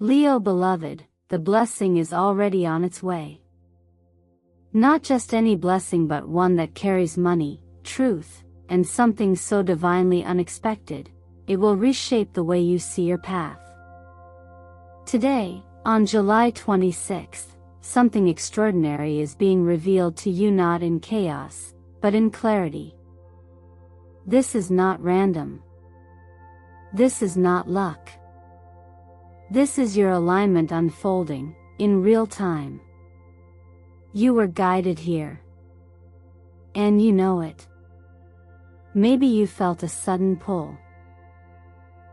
Leo beloved, the blessing is already on its way. Not just any blessing, but one that carries money, truth, and something so divinely unexpected, it will reshape the way you see your path. Today, on July 26th, something extraordinary is being revealed to you, not in chaos, but in clarity. This is not random. This is not luck. This is your alignment unfolding, in real time. You were guided here. And you know it. Maybe you felt a sudden pull.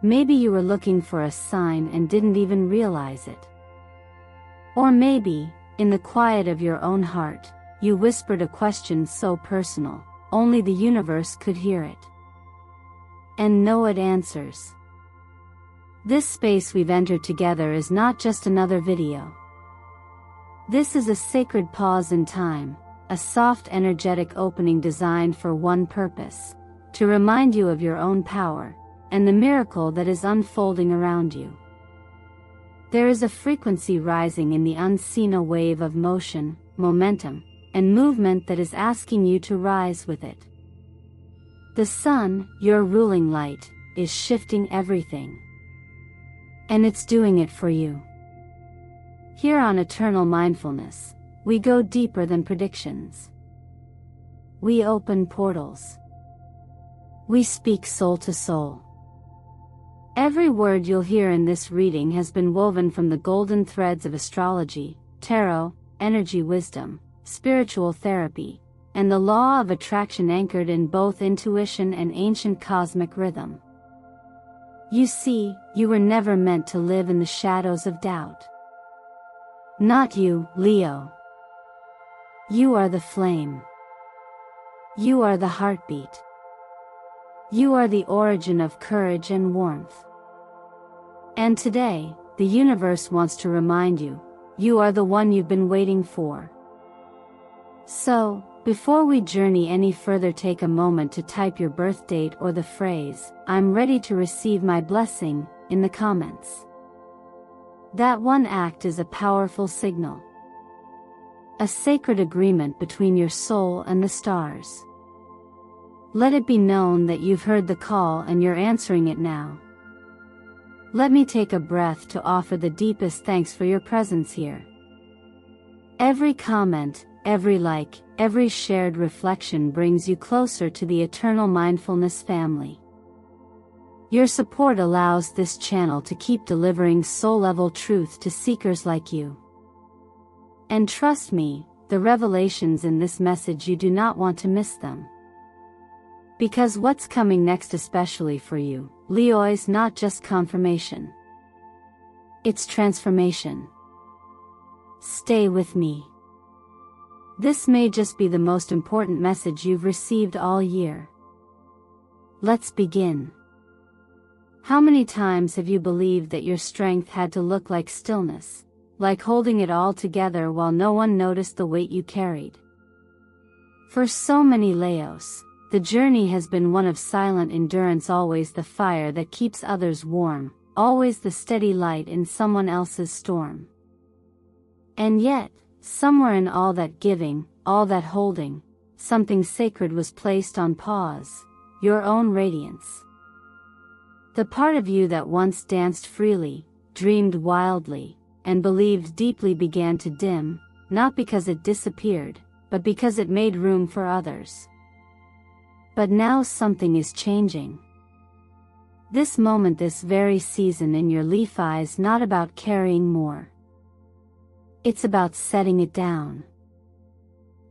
Maybe you were looking for a sign and didn't even realize it. Or maybe, in the quiet of your own heart, you whispered a question so personal, only the universe could hear it. And know it answers. This space we've entered together is not just another video. This is a sacred pause in time, a soft energetic opening designed for one purpose, to remind you of your own power, and the miracle that is unfolding around you. There is a frequency rising in the unseen, a wave of motion, momentum, and movement that is asking you to rise with it. The sun, your ruling light, is shifting everything. And it's doing it for you. Here on Eternal Mindfulness, we go deeper than predictions. We open portals. We speak soul to soul. Every word you'll hear in this reading has been woven from the golden threads of astrology, tarot, energy wisdom, spiritual therapy, and the law of attraction anchored in both intuition and ancient cosmic rhythm. You see, you were never meant to live in the shadows of doubt. Not you, Leo. You are the flame. You are the heartbeat. You are the origin of courage and warmth. And today, the universe wants to remind you, you are the one you've been waiting for. So, before we journey any further, take a moment to type your birth date or the phrase, "I'm ready to receive my blessing," in the comments. That one act is a powerful signal. A sacred agreement between your soul and the stars. Let it be known that you've heard the call and you're answering it now. Let me take a breath to offer the deepest thanks for your presence here. Every comment, every like, every shared reflection brings you closer to the Eternal Mindfulness family. Your support allows this channel to keep delivering soul-level truth to seekers like you. And trust me, the revelations in this message, you do not want to miss them. Because what's coming next, especially for you, Leo, is not just confirmation. It's transformation. Stay with me. This may just be the most important message you've received all year. Let's begin. How many times have you believed that your strength had to look like stillness, like holding it all together while no one noticed the weight you carried? For so many Leos, the journey has been one of silent endurance, always the fire that keeps others warm, always the steady light in someone else's storm. And yet, somewhere in all that giving, all that holding, something sacred was placed on pause, your own radiance. The part of you that once danced freely, dreamed wildly, and believed deeply began to dim, not because it disappeared, but because it made room for others. But now something is changing. This moment, this very season in your leaf eye is not about carrying more. It's about setting it down.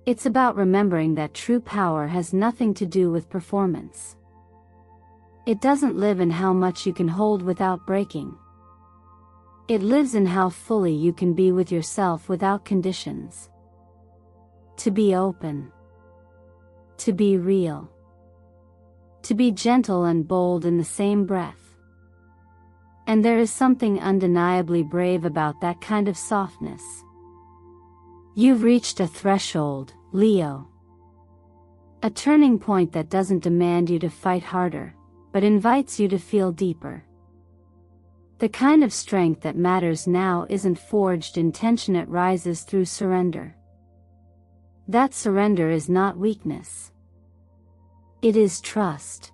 It's about remembering that true power has nothing to do with performance. It doesn't live in how much you can hold without breaking. It lives in how fully you can be with yourself without conditions. To be open. To be real. To be gentle and bold in the same breath. And there is something undeniably brave about that kind of softness. You've reached a threshold, Leo. A turning point that doesn't demand you to fight harder, but invites you to feel deeper. The kind of strength that matters now isn't forged in tension, it rises through surrender. That surrender is not weakness. It is trust.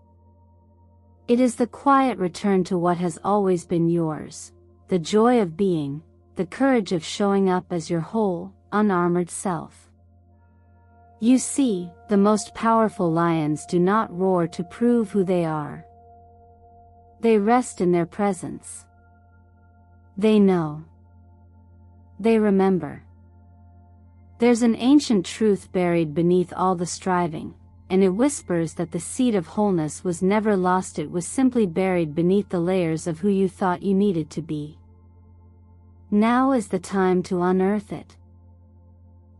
It is the quiet return to what has always been yours, the joy of being, the courage of showing up as your whole, unarmored self. You see, the most powerful lions do not roar to prove who they are. They rest in their presence. They know. They remember. There's an ancient truth buried beneath all the striving, and it whispers that the seed of wholeness was never lost, it was simply buried beneath the layers of who you thought you needed to be. Now is the time to unearth it.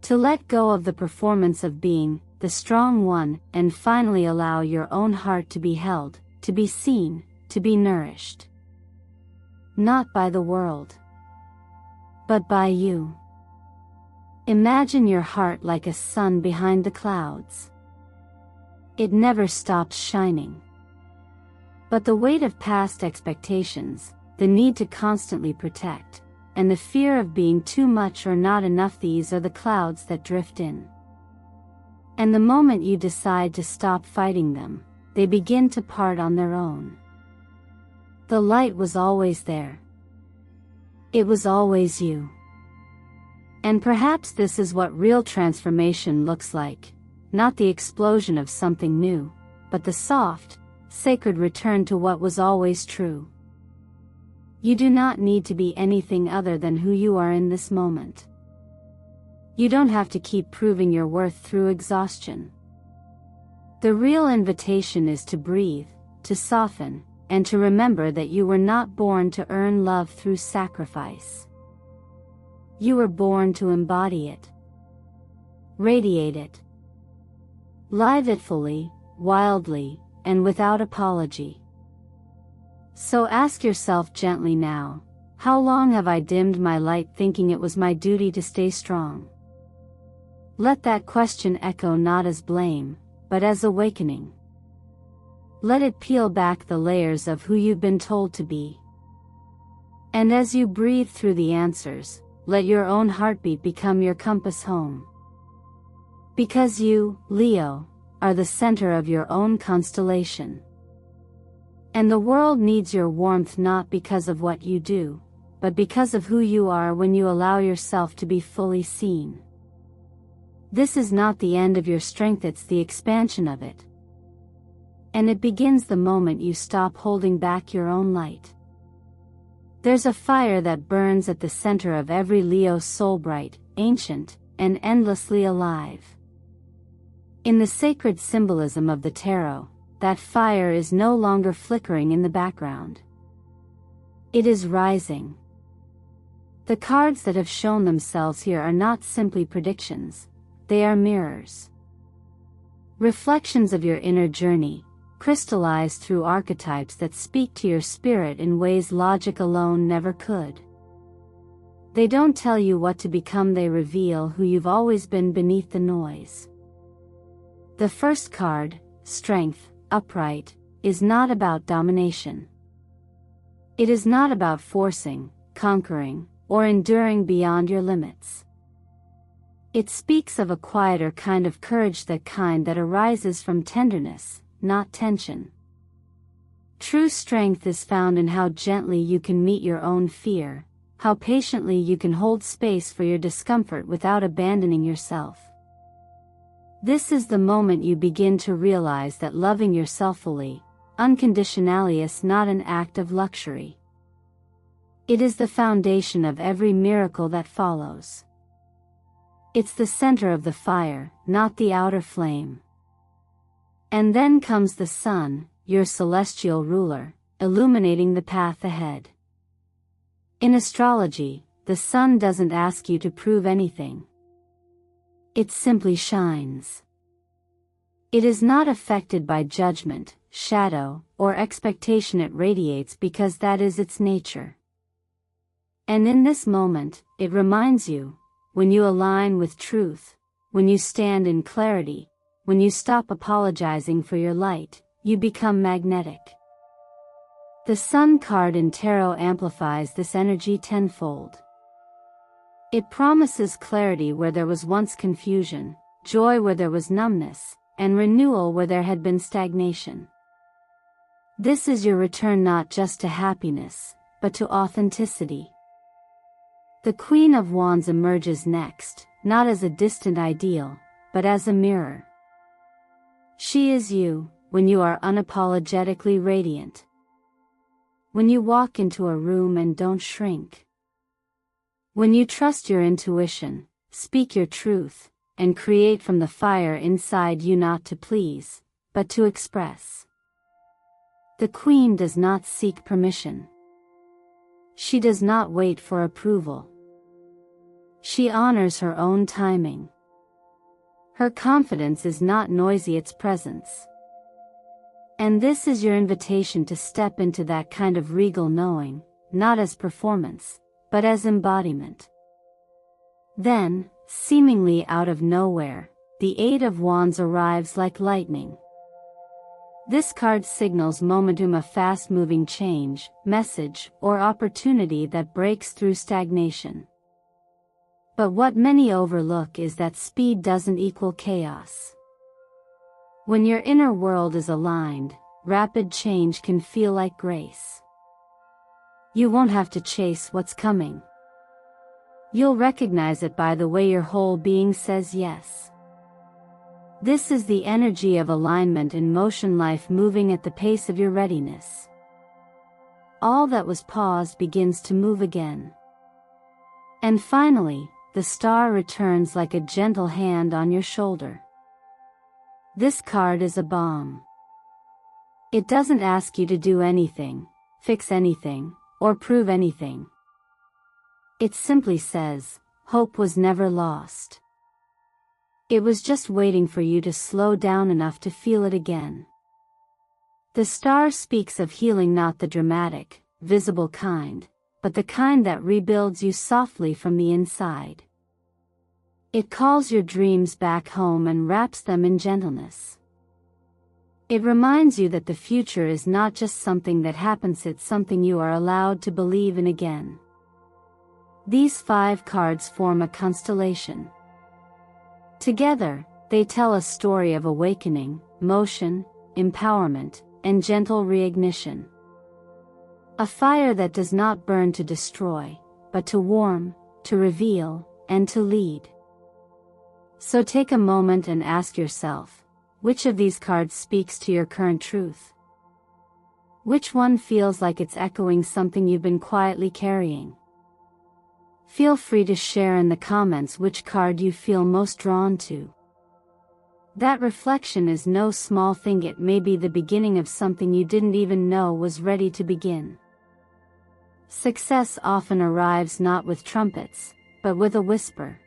To let go of the performance of being the strong one, and finally allow your own heart to be held, to be seen, to be nourished. Not by the world, but by you. Imagine your heart like a sun behind the clouds. It never stops shining. But the weight of past expectations, the need to constantly protect, and the fear of being too much or not enough, these are the clouds that drift in. And the moment you decide to stop fighting them, they begin to part on their own. The light was always there. It was always you. And perhaps this is what real transformation looks like, not the explosion of something new, but the soft, sacred return to what was always true. You do not need to be anything other than who you are in this moment. You don't have to keep proving your worth through exhaustion. The real invitation is to breathe, to soften, and to remember that you were not born to earn love through sacrifice. You were born to embody it. Radiate it. Live it fully, wildly, and without apology. So ask yourself gently now, how long have I dimmed my light thinking it was my duty to stay strong? Let that question echo not as blame, but as awakening. Let it peel back the layers of who you've been told to be. And as you breathe through the answers, let your own heartbeat become your compass home. Because you, Leo, are the center of your own constellation. And the world needs your warmth not because of what you do, but because of who you are when you allow yourself to be fully seen. This is not the end of your strength, it's the expansion of it. And it begins the moment you stop holding back your own light. There's a fire that burns at the center of every Leo's soul, bright, ancient, and endlessly alive. In the sacred symbolism of the tarot, that fire is no longer flickering in the background. It is rising. The cards that have shown themselves here are not simply predictions, they are mirrors. Reflections of your inner journey, crystallized through archetypes that speak to your spirit in ways logic alone never could. They don't tell you what to become, they reveal who you've always been beneath the noise. The first card, Strength, upright, is not about domination. It is not about forcing, conquering, or enduring beyond your limits. It speaks of a quieter kind of courage, that kind that arises from tenderness, not tension. True strength is found in how gently you can meet your own fear, how patiently you can hold space for your discomfort without abandoning yourself. This is the moment you begin to realize that loving yourself fully, unconditionally, is not an act of luxury. It is the foundation of every miracle that follows. It's the center of the fire, not the outer flame. And then comes the sun, your celestial ruler, illuminating the path ahead. In astrology, the sun doesn't ask you to prove anything. It simply shines. It is not affected by judgment, shadow, or expectation. It radiates because that is its nature. And in this moment, it reminds you, when you align with truth, when you stand in clarity, when you stop apologizing for your light, you become magnetic. The Sun card in tarot amplifies this energy tenfold. It promises clarity where there was once confusion, joy where there was numbness, and renewal where there had been stagnation. This is your return not just to happiness, but to authenticity. The Queen of Wands emerges next, not as a distant ideal, but as a mirror. She is you, when you are unapologetically radiant. When you walk into a room and don't shrink. When you trust your intuition, speak your truth, and create from the fire inside you, not to please, but to express. The Queen does not seek permission. She does not wait for approval. She honors her own timing. Her confidence is not noisy, its presence. And this is your invitation to step into that kind of regal knowing, not as performance, but as embodiment. Then, seemingly out of nowhere, the Eight of Wands arrives like lightning. This card signals momentum, a fast-moving change, message, or opportunity that breaks through stagnation. But what many overlook is that speed doesn't equal chaos. When your inner world is aligned, rapid change can feel like grace. You won't have to chase what's coming. You'll recognize it by the way your whole being says yes. This is the energy of alignment in motion, life moving at the pace of your readiness. All that was paused begins to move again. And finally, the Star returns like a gentle hand on your shoulder. This card is a balm. It doesn't ask you to do anything, fix anything, or prove anything. It simply says, hope was never lost. It was just waiting for you to slow down enough to feel it again. The Star speaks of healing, not the dramatic, visible kind, but the kind that rebuilds you softly from the inside. It calls your dreams back home and wraps them in gentleness. It reminds you that the future is not just something that happens, it's something you are allowed to believe in again. These 5 cards form a constellation. Together, they tell a story of awakening, motion, empowerment, and gentle reignition. A fire that does not burn to destroy, but to warm, to reveal, and to lead. So take a moment and ask yourself, which of these cards speaks to your current truth? Which one feels like it's echoing something you've been quietly carrying? Feel free to share in the comments which card you feel most drawn to. That reflection is no small thing, it may be the beginning of something you didn't even know was ready to begin. Success often arrives not with trumpets, but with a whisper.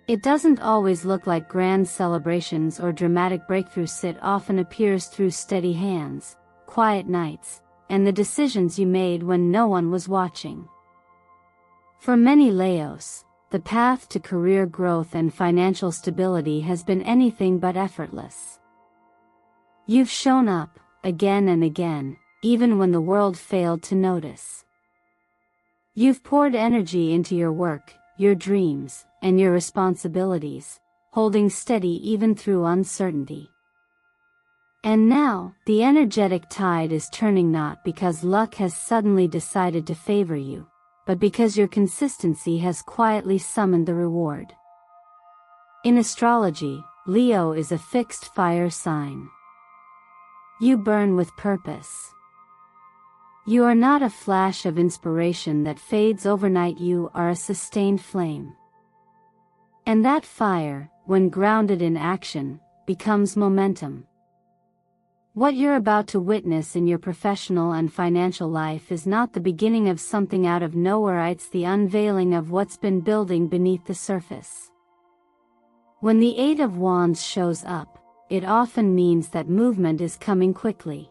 It doesn't always look like grand celebrations or dramatic breakthroughs. It often appears through steady hands, quiet nights, and the decisions you made when no one was watching. For many Leos, the path to career growth and financial stability has been anything but effortless. You've shown up, again and again, even when the world failed to notice. You've poured energy into your work, your dreams, and your responsibilities, holding steady even through uncertainty. And now, the energetic tide is turning, not because luck has suddenly decided to favor you, but because your consistency has quietly summoned the reward. In astrology, Leo is a fixed fire sign. You burn with purpose. You are not a flash of inspiration that fades overnight, you are a sustained flame. And that fire, when grounded in action, becomes momentum. What you're about to witness in your professional and financial life is not the beginning of something out of nowhere, it's the unveiling of what's been building beneath the surface. When the Eight of Wands shows up, it often means that movement is coming quickly.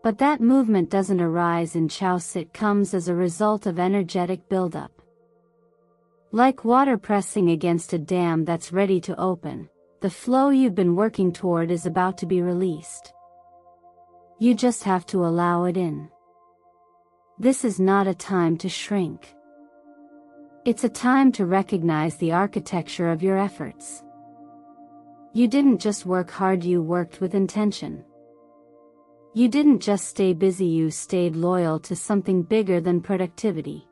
But that movement doesn't arise in chaos, it comes as a result of energetic buildup. Like water pressing against a dam that's ready to open, the flow you've been working toward is about to be released. You just have to allow it in. This is not a time to shrink. It's a time to recognize the architecture of your efforts. You didn't just work hard, you worked with intention. You didn't just stay busy, you stayed loyal to something bigger than productivity.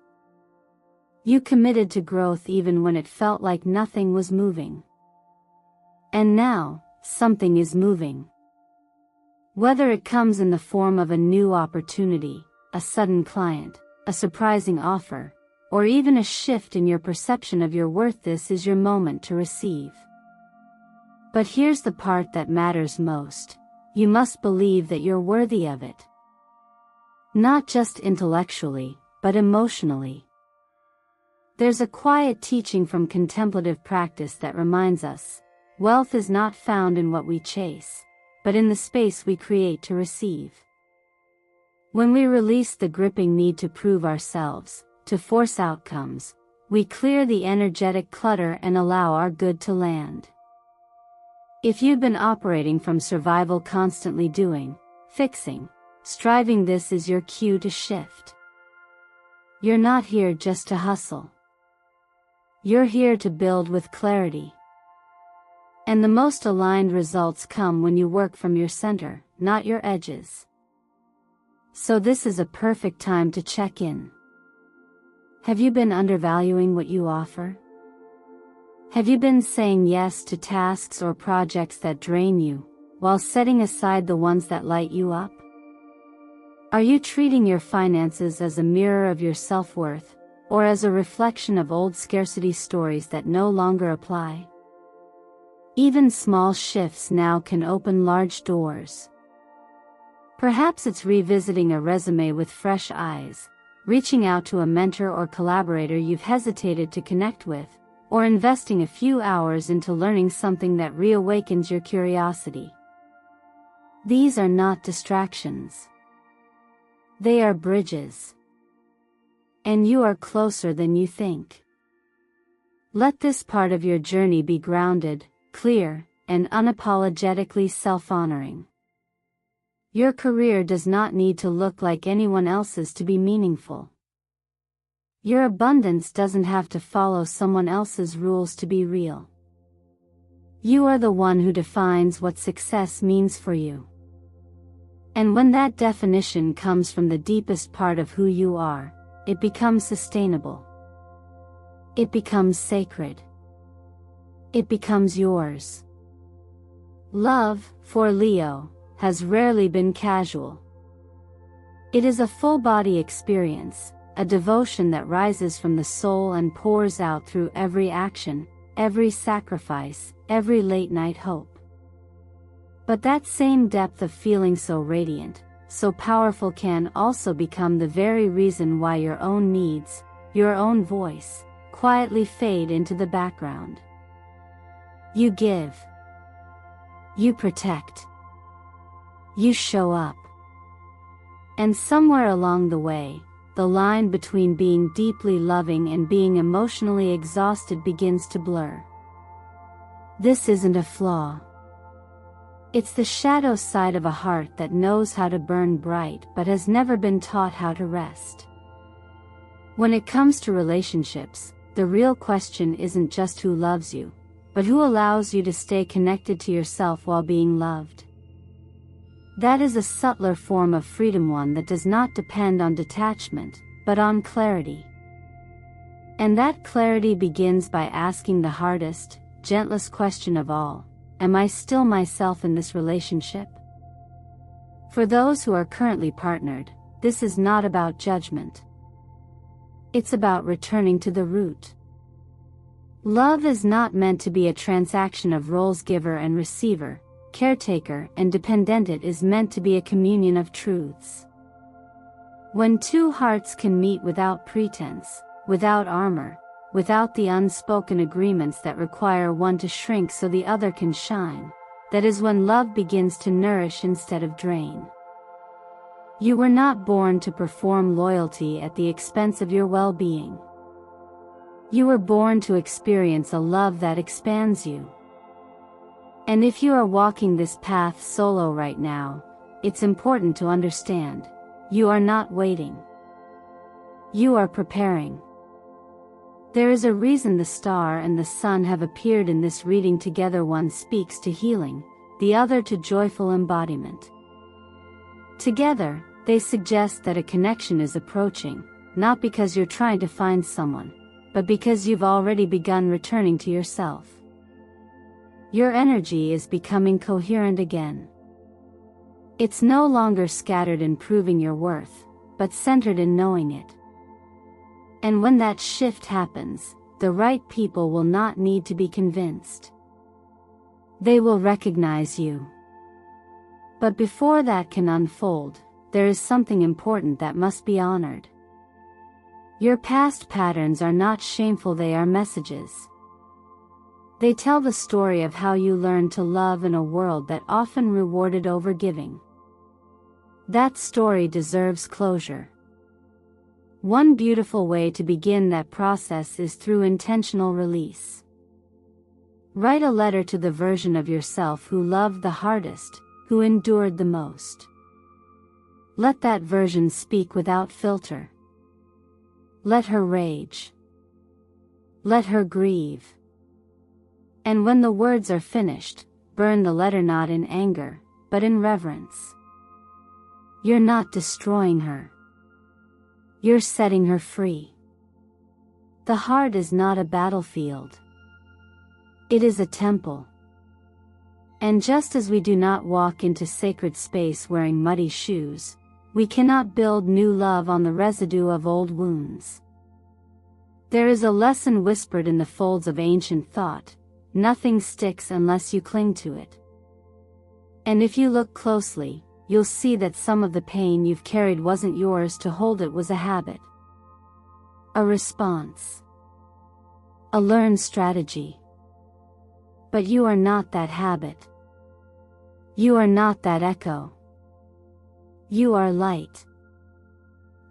You committed to growth even when it felt like nothing was moving. And now, something is moving. Whether it comes in the form of a new opportunity, a sudden client, a surprising offer, or even a shift in your perception of your worth, this is your moment to receive. But here's the part that matters most. You must believe that you're worthy of it. Not just intellectually, but emotionally. There's a quiet teaching from contemplative practice that reminds us, wealth is not found in what we chase, but in the space we create to receive. When we release the gripping need to prove ourselves, to force outcomes, we clear the energetic clutter and allow our good to land. If you've been operating from survival, constantly doing, fixing, striving, this is your cue to shift. You're not here just to hustle. You're here to build with clarity. And the most aligned results come when you work from your center, not your edges. So this is a perfect time to check in. Have you been undervaluing what you offer? Have you been saying yes to tasks or projects that drain you, while setting aside the ones that light you up? Are you treating your finances as a mirror of your self-worth, or as a reflection of old scarcity stories that no longer apply? Even small shifts now can open large doors. Perhaps it's revisiting a resume with fresh eyes, reaching out to a mentor or collaborator you've hesitated to connect with, or investing a few hours into learning something that reawakens your curiosity. These are not distractions. They are bridges. And you are closer than you think. Let this part of your journey be grounded, clear, and unapologetically self-honoring. Your career does not need to look like anyone else's to be meaningful. Your abundance doesn't have to follow someone else's rules to be real. You are the one who defines what success means for you. And when that definition comes from the deepest part of who you are, it becomes sustainable. It becomes sacred. It becomes yours. Love, for Leo, has rarely been casual. It is a full-body experience, a devotion that rises from the soul and pours out through every action, every sacrifice, every late-night hope. But that same depth of feeling, so radiant, so powerful, can also become the very reason why your own needs, your own voice, quietly fade into the background. You give. You protect. You show up. And somewhere along the way, the line between being deeply loving and being emotionally exhausted begins to blur. This isn't a flaw. It's the shadow side of a heart that knows how to burn bright but has never been taught how to rest. When it comes to relationships, the real question isn't just who loves you, but who allows you to stay connected to yourself while being loved. That is a subtler form of freedom, one that does not depend on detachment, but on clarity. And that clarity begins by asking the hardest, gentlest question of all: am I still myself in this relationship? For those who are currently partnered, this is not about judgment. It's about returning to the root. Love is not meant to be a transaction of roles, giver and receiver, caretaker and dependent. It is meant to be a communion of truths. When two hearts can meet without pretense, without armor, without the unspoken agreements that require one to shrink so the other can shine, that is when love begins to nourish instead of drain. You were not born to perform loyalty at the expense of your well-being. You were born to experience a love that expands you. And if you are walking this path solo right now, it's important to understand. You are not waiting. You are preparing. There is a reason the star and the sun have appeared in this reading together. One speaks to healing, the other to joyful embodiment. Together, they suggest that a connection is approaching, not because you're trying to find someone, but because you've already begun returning to yourself. Your energy is becoming coherent again. It's no longer scattered in proving your worth, but centered in knowing it. And when that shift happens, the right people will not need to be convinced. They will recognize you. But before that can unfold, there is something important that must be honored. Your past patterns are not shameful, they are messages. They tell the story of how you learned to love in a world that often rewarded overgiving. That story deserves closure. One beautiful way to begin that process is through intentional release. Write a letter to the version of yourself who loved the hardest, who endured the most. Let that version speak without filter. Let her rage. Let her grieve. And when the words are finished, burn the letter not in anger, but in reverence. You're not destroying her. You're setting her free. The heart is not a battlefield. It is a temple. And just as we do not walk into sacred space wearing muddy shoes, we cannot build new love on the residue of old wounds. There is a lesson whispered in the folds of ancient thought: nothing sticks unless you cling to it. And if you look closely, you'll see that some of the pain you've carried wasn't yours to hold, it was a habit. A response. A learned strategy. But you are not that habit. You are not that echo. You are light.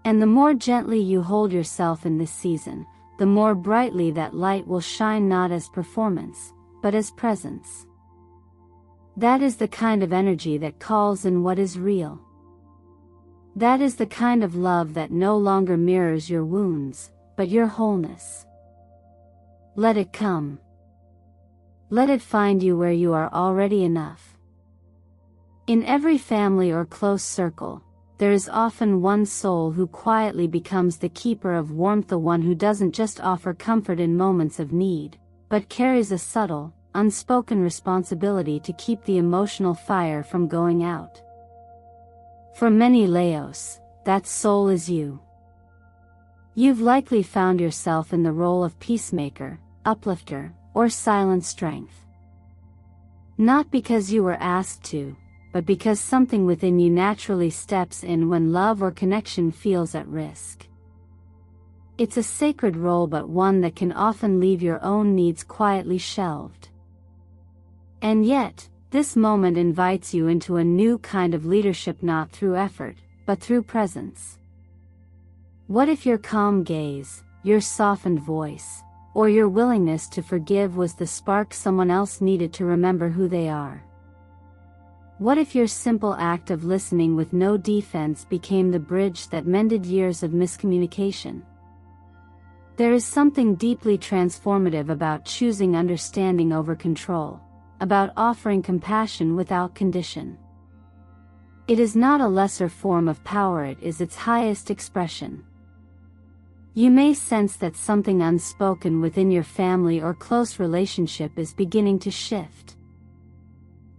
And the more gently you hold yourself in this season, the more brightly that light will shine, not as performance, but as presence. That is the kind of energy that calls in what is real. That is the kind of love that no longer mirrors your wounds, but your wholeness. Let it come. Let it find you where you are already enough. In every family or close circle, there is often one soul who quietly becomes the keeper of warmth, the one who doesn't just offer comfort in moments of need, but carries a subtle, unspoken responsibility to keep the emotional fire from going out. For many Leos, that soul is you. You've likely found yourself in the role of peacemaker, uplifter, or silent strength. Not because you were asked to, but because something within you naturally steps in when love or connection feels at risk. It's a sacred role, but one that can often leave your own needs quietly shelved. And yet, this moment invites you into a new kind of leadership, not through effort, but through presence. What if your calm gaze, your softened voice, or your willingness to forgive was the spark someone else needed to remember who they are? What if your simple act of listening with no defense became the bridge that mended years of miscommunication? There is something deeply transformative about choosing understanding over control, about offering compassion without condition. It is not a lesser form of power, it is its highest expression. You may sense that something unspoken within your family or close relationship is beginning to shift.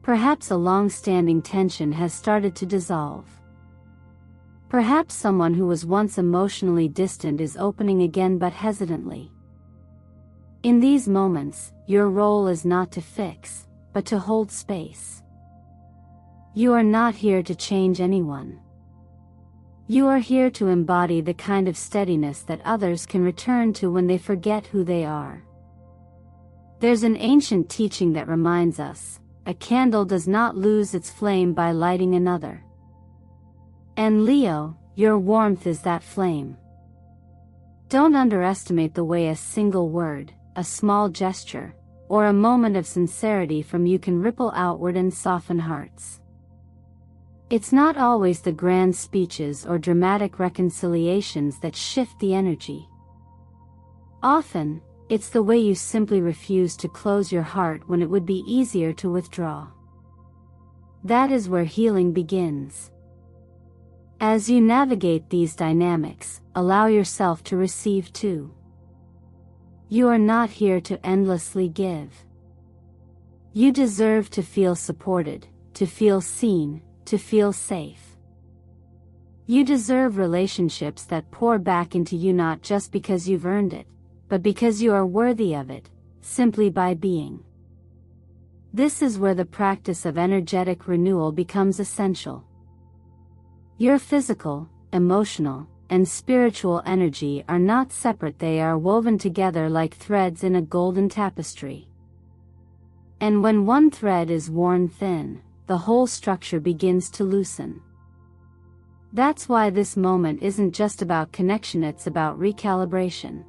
Perhaps a long-standing tension has started to dissolve. Perhaps someone who was once emotionally distant is opening again, but hesitantly. In these moments, your role is not to fix, but to hold space. You are not here to change anyone. You are here to embody the kind of steadiness that others can return to when they forget who they are. There's an ancient teaching that reminds us, a candle does not lose its flame by lighting another. And Leo, your warmth is that flame. Don't underestimate the way a single word, a small gesture, or a moment of sincerity from you can ripple outward and soften hearts. It's not always the grand speeches or dramatic reconciliations that shift the energy. Often, it's the way you simply refuse to close your heart when it would be easier to withdraw. That is where healing begins. As you navigate these dynamics, allow yourself to receive too. You are not here to endlessly give. You deserve to feel supported, to feel seen, to feel safe. You deserve relationships that pour back into you not just because you've earned it, but because you are worthy of it, simply by being. This is where the practice of energetic renewal becomes essential. Your physical, emotional, and spiritual energy are not separate, they are woven together like threads in a golden tapestry. And when one thread is worn thin, the whole structure begins to loosen. That's why this moment isn't just about connection, it's about recalibration.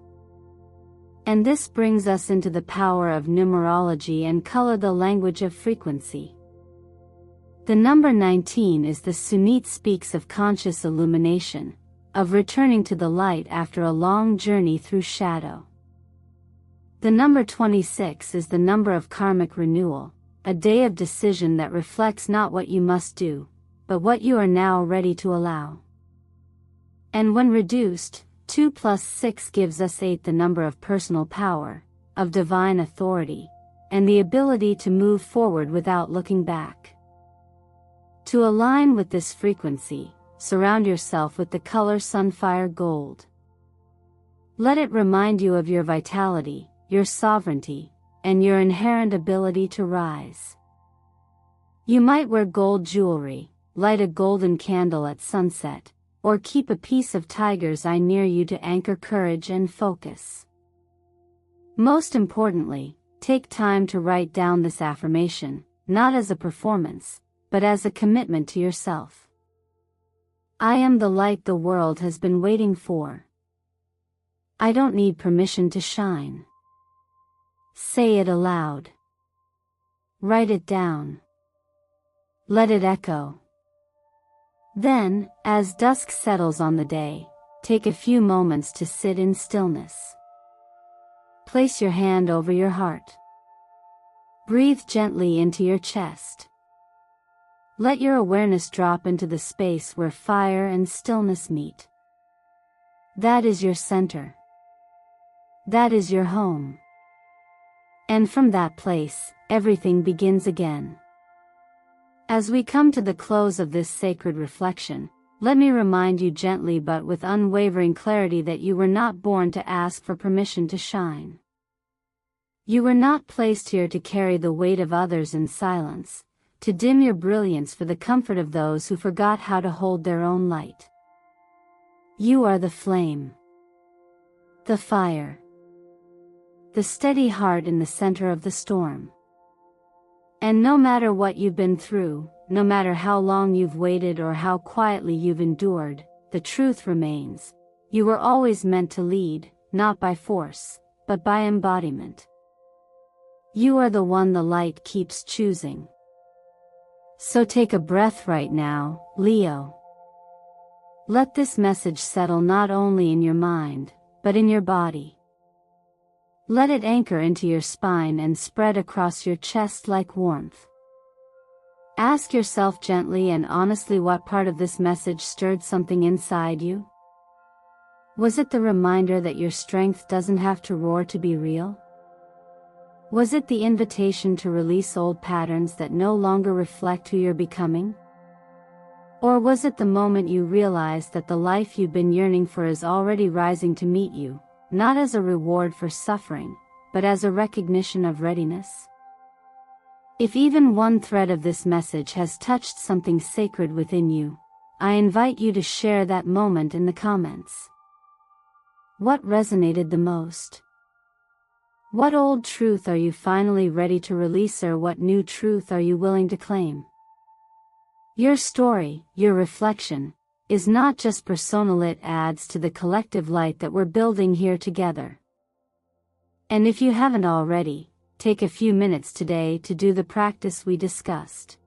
And this brings us into the power of numerology and color, the language of frequency. The number 19 is the Sunit speaks of conscious illumination, of returning to the light after a long journey through shadow. The number 26 is the number of karmic renewal, a day of decision that reflects not what you must do, but what you are now ready to allow. And when reduced, 2 plus 6 gives us 8, the number of personal power, of divine authority, and the ability to move forward without looking back. To align with this frequency, surround yourself with the color Sunfire Gold. Let it remind you of your vitality, your sovereignty, and your inherent ability to rise. You might wear gold jewelry, light a golden candle at sunset, or keep a piece of tiger's eye near you to anchor courage and focus. Most importantly, take time to write down this affirmation, not as a performance, but as a commitment to yourself. I am the light the world has been waiting for. I don't need permission to shine. Say it aloud. Write it down. Let it echo. Then, as dusk settles on the day, take a few moments to sit in stillness. Place your hand over your heart. Breathe gently into your chest. Let your awareness drop into the space where fire and stillness meet. That is your center. That is your home. And from that place, everything begins again. As we come to the close of this sacred reflection, let me remind you gently but with unwavering clarity that you were not born to ask for permission to shine. You were not placed here to carry the weight of others in silence, to dim your brilliance for the comfort of those who forgot how to hold their own light. You are the flame, the fire, the steady heart in the center of the storm. And no matter what you've been through, no matter how long you've waited or how quietly you've endured, the truth remains. You were always meant to lead, not by force, but by embodiment. You are the one the light keeps choosing. So take a breath right now, Leo. Let this message settle not only in your mind, but in your body. Let it anchor into your spine and spread across your chest like warmth. Ask yourself gently and honestly what part of this message stirred something inside you. Was it the reminder that your strength doesn't have to roar to be real? Was it the invitation to release old patterns that no longer reflect who you're becoming? Or was it the moment you realized that the life you've been yearning for is already rising to meet you? Not as a reward for suffering, but as a recognition of readiness? If even one thread of this message has touched something sacred within you, I invite you to share that moment in the comments. What resonated the most? What old truth are you finally ready to release, or what new truth are you willing to claim? Your story, your reflection, is not just personal, it adds to the collective light that we're building here together. And if you haven't already, take a few minutes today to do the practice we discussed.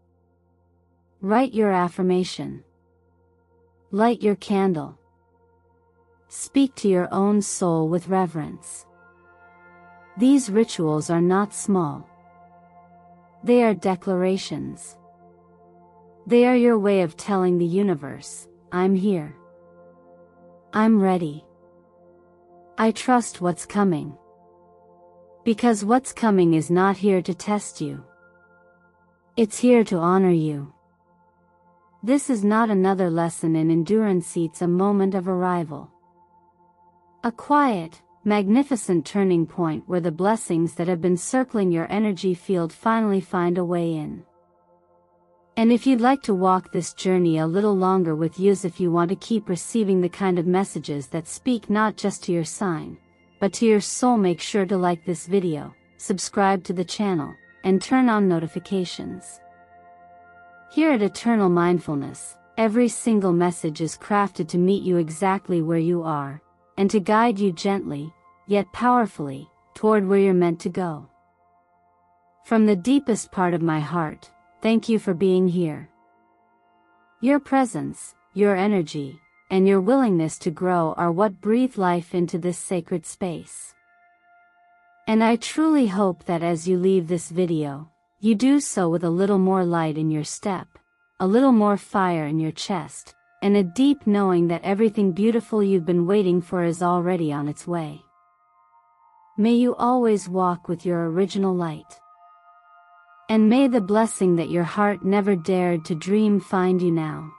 Write your affirmation. Light your candle. Speak to your own soul with reverence. These rituals are not small. They are declarations. They are your way of telling the universe, I'm here. I'm ready. I trust what's coming. Because what's coming is not here to test you. It's here to honor you. This is not another lesson in endurance, it's a moment of arrival. A quiet, magnificent turning point where the blessings that have been circling your energy field finally find a way in. And if you'd like to walk this journey a little longer with us, if you want to keep receiving the kind of messages that speak not just to your sign, but to your soul, make sure to like this video, subscribe to the channel, and turn on notifications. Here at Eternal Mindfulness, every single message is crafted to meet you exactly where you are, and to guide you gently, yet powerfully, toward where you're meant to go. From the deepest part of my heart, thank you for being here. Your presence, your energy, and your willingness to grow are what breathe life into this sacred space. And I truly hope that as you leave this video, you do so with a little more light in your step, a little more fire in your chest, and a deep knowing that everything beautiful you've been waiting for is already on its way. May you always walk with your original light. And may the blessing that your heart never dared to dream find you now.